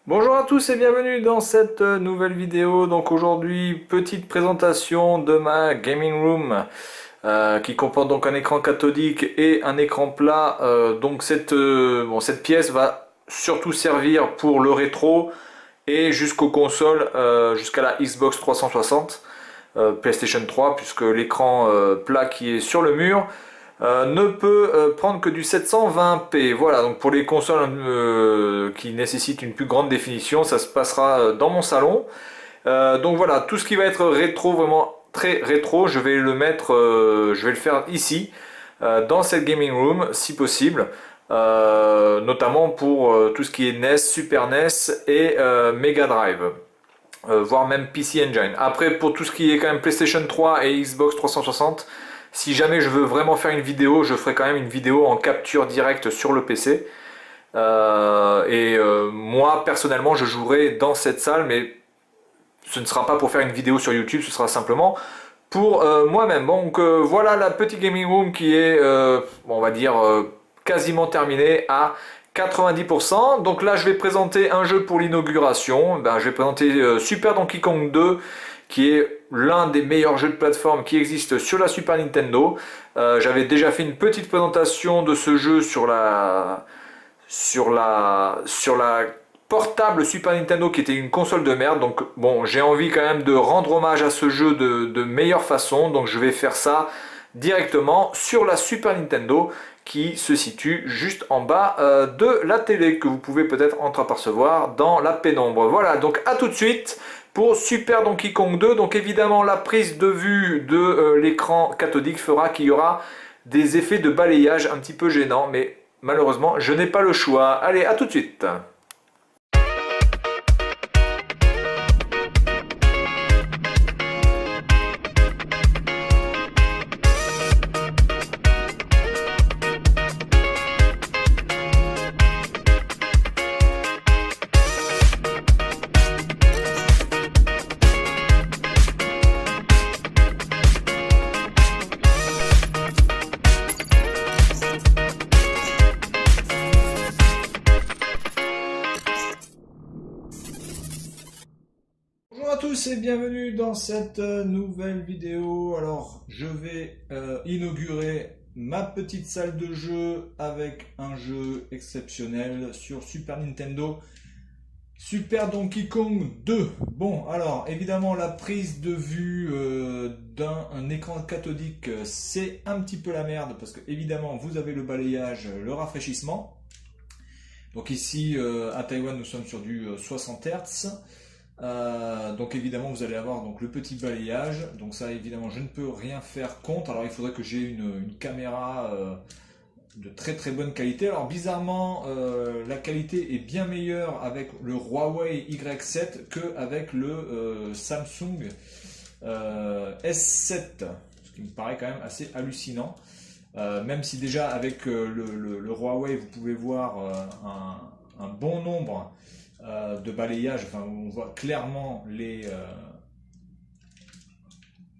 Bonjour à tous et bienvenue dans cette nouvelle vidéo. Donc aujourd'hui, petite présentation de ma gaming room qui comporte donc un écran cathodique et un écran plat. Donc cette pièce va surtout servir pour le rétro et jusqu'aux consoles, jusqu'à la Xbox 360, PlayStation 3, puisque l'écran plat qui est sur le mur ne peut prendre que du 720p. Voilà, donc pour les consoles qui nécessitent une plus grande définition, ça se passera dans mon salon. Donc voilà, tout ce qui va être rétro, vraiment très rétro, je vais le faire ici, dans cette gaming room, si possible. Notamment pour tout ce qui est NES, Super NES et Mega Drive. Voire même PC Engine. Après, pour tout ce qui est quand même PlayStation 3 et Xbox 360, si jamais je veux vraiment faire une vidéo, je ferai quand même une vidéo en capture directe sur le PC. Moi, personnellement, je jouerai dans cette salle, mais ce ne sera pas pour faire une vidéo sur YouTube, ce sera simplement pour moi-même. Donc voilà la petite gaming room qui est, on va dire, quasiment terminée à 90%. Donc là, je vais présenter un jeu pour l'inauguration. Je vais présenter Super Donkey Kong 2, qui est l'un des meilleurs jeux de plateforme qui existent sur la Super Nintendo. J'avais déjà fait une petite présentation de ce jeu sur la portable Super Nintendo, qui était une console de merde. Donc bon, j'ai envie quand même de rendre hommage à ce jeu de meilleure façon. Donc je vais faire ça directement sur la Super Nintendo, qui se situe juste en bas de la télé, que vous pouvez peut-être entreapercevoir dans la pénombre. Voilà, donc à tout de suite pour Super Donkey Kong 2. Donc évidemment, la prise de vue de l'écran cathodique fera qu'il y aura des effets de balayage un petit peu gênants, mais malheureusement, je n'ai pas le choix. Allez, à tout de suite. Bonjour à tous et bienvenue dans cette nouvelle vidéo. Alors, je vais inaugurer ma petite salle de jeu avec un jeu exceptionnel sur Super Nintendo, Super Donkey Kong 2. Bon, alors évidemment la prise de vue d'un écran cathodique, c'est un petit peu la merde, parce que évidemment vous avez le balayage, le rafraîchissement. Donc ici à Taïwan, nous sommes sur du 60 Hz. Donc évidemment vous allez avoir donc le petit balayage. Donc ça évidemment je ne peux rien faire contre. Alors il faudrait que j'ai une caméra de très très bonne qualité. Alors bizarrement la qualité est bien meilleure avec le Huawei Y7 que avec le Samsung S7, ce qui me paraît quand même assez hallucinant. Même si déjà avec le Huawei vous pouvez voir un bon nombre de balayage, enfin on voit clairement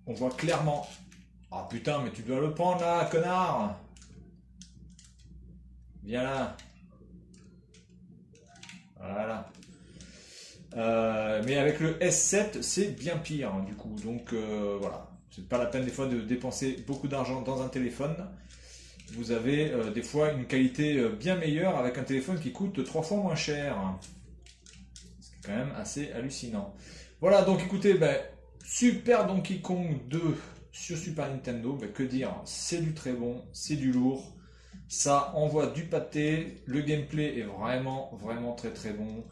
on voit clairement. Ah putain, mais tu dois le prendre là, connard. Viens là. Voilà. Mais avec le S7 c'est bien pire hein, du coup, donc voilà, c'est pas la peine des fois de dépenser beaucoup d'argent dans un téléphone. Vous avez des fois une qualité bien meilleure avec un téléphone qui coûte 3 fois moins cher. C'est quand même assez hallucinant. Voilà, donc écoutez, Super Donkey Kong 2 sur Super Nintendo, que dire, c'est du très bon, c'est du lourd, ça envoie du pâté, le gameplay est vraiment, vraiment très très bon,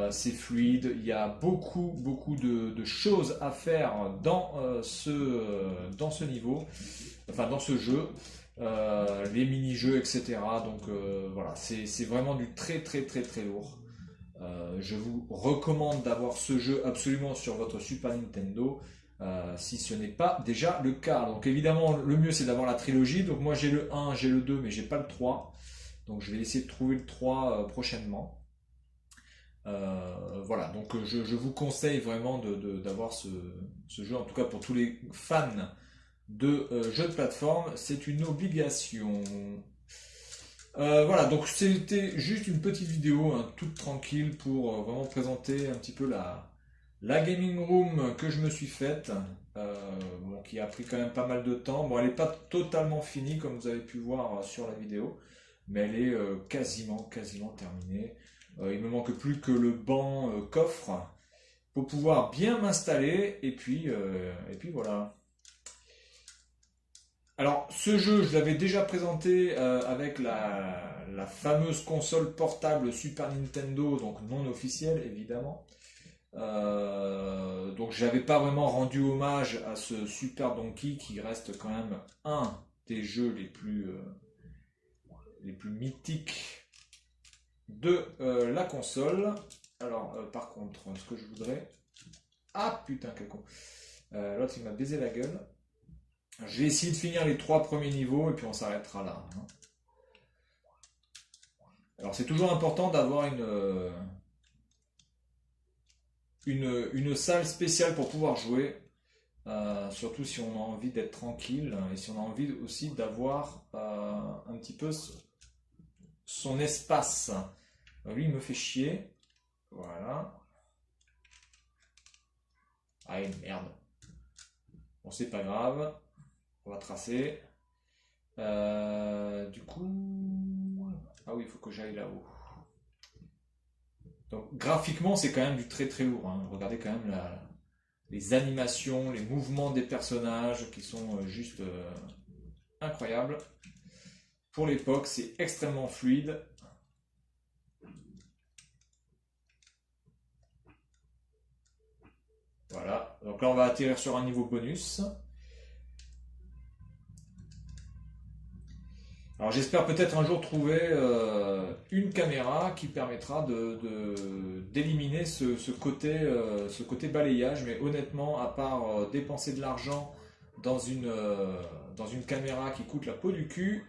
c'est fluide, il y a beaucoup, beaucoup de choses à faire dans ce niveau, enfin dans ce jeu. Les mini-jeux, etc. Donc voilà, c'est vraiment du très très très très lourd. Je vous recommande d'avoir ce jeu absolument sur votre Super Nintendo, si ce n'est pas déjà le cas. Donc évidemment, le mieux c'est d'avoir la trilogie. Donc moi j'ai le 1, j'ai le 2, mais j'ai pas le 3. Donc je vais essayer de trouver le 3 prochainement. Voilà, donc je vous conseille vraiment d'avoir ce jeu, en tout cas pour tous les fans de jeux de plateforme, c'est une obligation. Voilà, donc c'était juste une petite vidéo, hein, toute tranquille pour vraiment présenter un petit peu la gaming room que je me suis faite, bon, qui a pris quand même pas mal de temps. Bon, elle n'est pas totalement finie comme vous avez pu voir sur la vidéo, mais elle est quasiment terminée. Il me manque plus que le banc coffre pour pouvoir bien m'installer et puis voilà. Alors, ce jeu, je l'avais déjà présenté avec la fameuse console portable Super Nintendo, donc non officielle évidemment. Donc, j'avais pas vraiment rendu hommage à ce Super Donkey qui reste quand même un des jeux les plus mythiques de la console. Alors, par contre, ce que je voudrais. Ah putain, quel con! L'autre il m'a baisé la gueule. Je vais essayer de finir les 3 premiers niveaux et puis on s'arrêtera là, hein. Alors c'est toujours important d'avoir une salle spéciale pour pouvoir jouer, surtout si on a envie d'être tranquille et si on a envie aussi d'avoir un petit peu son espace. Alors, lui il me fait chier, voilà. Ah merde. Bon c'est pas grave, on va tracer. Du coup... Ah oui, il faut que j'aille là-haut. Donc graphiquement, c'est quand même du très très lourd, hein. Regardez quand même les animations, les mouvements des personnages qui sont juste incroyables. Pour l'époque, c'est extrêmement fluide. Voilà, donc là on va atterrir sur un niveau bonus. Alors j'espère peut-être un jour trouver une caméra qui permettra d'éliminer ce côté balayage, mais honnêtement, à part dépenser de l'argent dans dans une caméra qui coûte la peau du cul,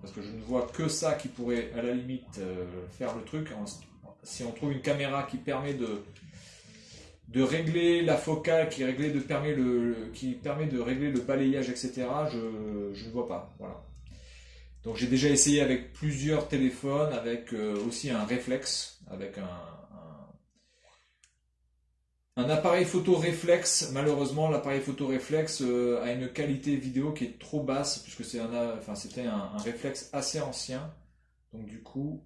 parce que je ne vois que ça qui pourrait à la limite faire le truc, si on trouve une caméra qui permet de régler la focale, qui permet de régler le balayage, etc., je ne vois pas. Voilà. Donc j'ai déjà essayé avec plusieurs téléphones, avec aussi un réflexe, avec un appareil photo réflexe. Malheureusement, l'appareil photo réflexe a une qualité vidéo qui est trop basse, puisque c'était un réflexe assez ancien. Donc du coup...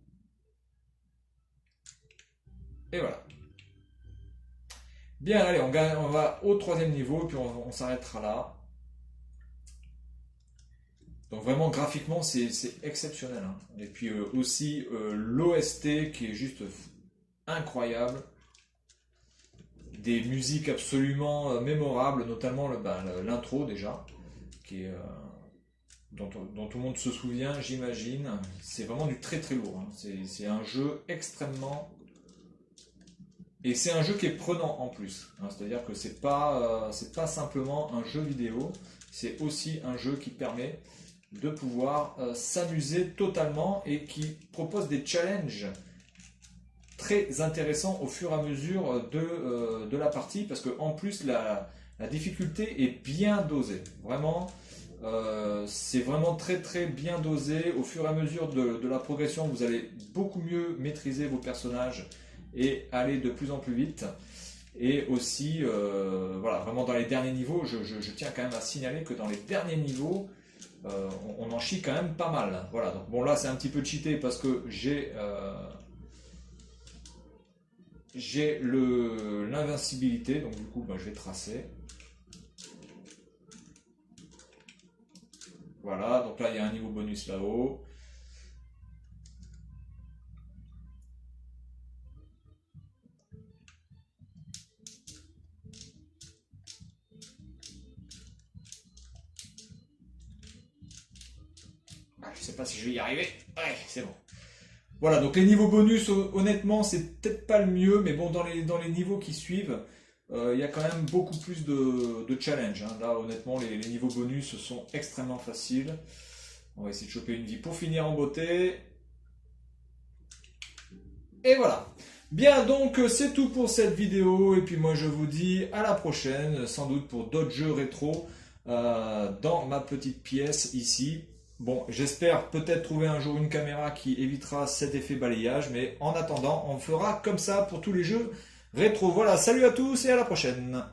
Et voilà. Bien, allez, on va au 3e niveau, puis on s'arrêtera là. Donc vraiment, graphiquement, c'est exceptionnel, hein. Et puis aussi l'OST qui est juste incroyable. Des musiques absolument mémorables, notamment l'intro déjà, qui est, dont tout le monde se souvient, j'imagine. C'est vraiment du très très lourd, hein. C'est un jeu extrêmement... Et c'est un jeu qui est prenant en plus, hein. C'est-à-dire que c'est pas simplement un jeu vidéo, c'est aussi un jeu qui permet de pouvoir s'amuser totalement et qui propose des challenges très intéressants au fur et à mesure de la partie, parce que en plus la difficulté est bien dosée. Vraiment, c'est vraiment très très bien dosé. Au fur et à mesure de la progression, vous allez beaucoup mieux maîtriser vos personnages et aller de plus en plus vite. Et aussi, voilà, vraiment dans les derniers niveaux, je tiens quand même à signaler que dans les derniers niveaux, on en chie quand même pas mal. Voilà, donc bon là c'est un petit peu cheaté parce que j'ai l'invincibilité, donc du coup je vais tracer. Voilà, donc là il y a un niveau bonus là-haut. Je sais pas si je vais y arriver. Ouais, c'est bon. Voilà, donc les niveaux bonus, honnêtement, c'est peut-être pas le mieux, mais bon, dans les niveaux qui suivent, il y a quand même beaucoup plus de challenge, hein. Là, honnêtement, les niveaux bonus sont extrêmement faciles. On va essayer de choper une vie pour finir en beauté. Et voilà. Bien, donc c'est tout pour cette vidéo. Et puis moi, je vous dis à la prochaine, sans doute pour d'autres jeux rétro dans ma petite pièce ici. Bon, j'espère peut-être trouver un jour une caméra qui évitera cet effet balayage, mais en attendant, on fera comme ça pour tous les jeux rétro. Voilà, salut à tous et à la prochaine.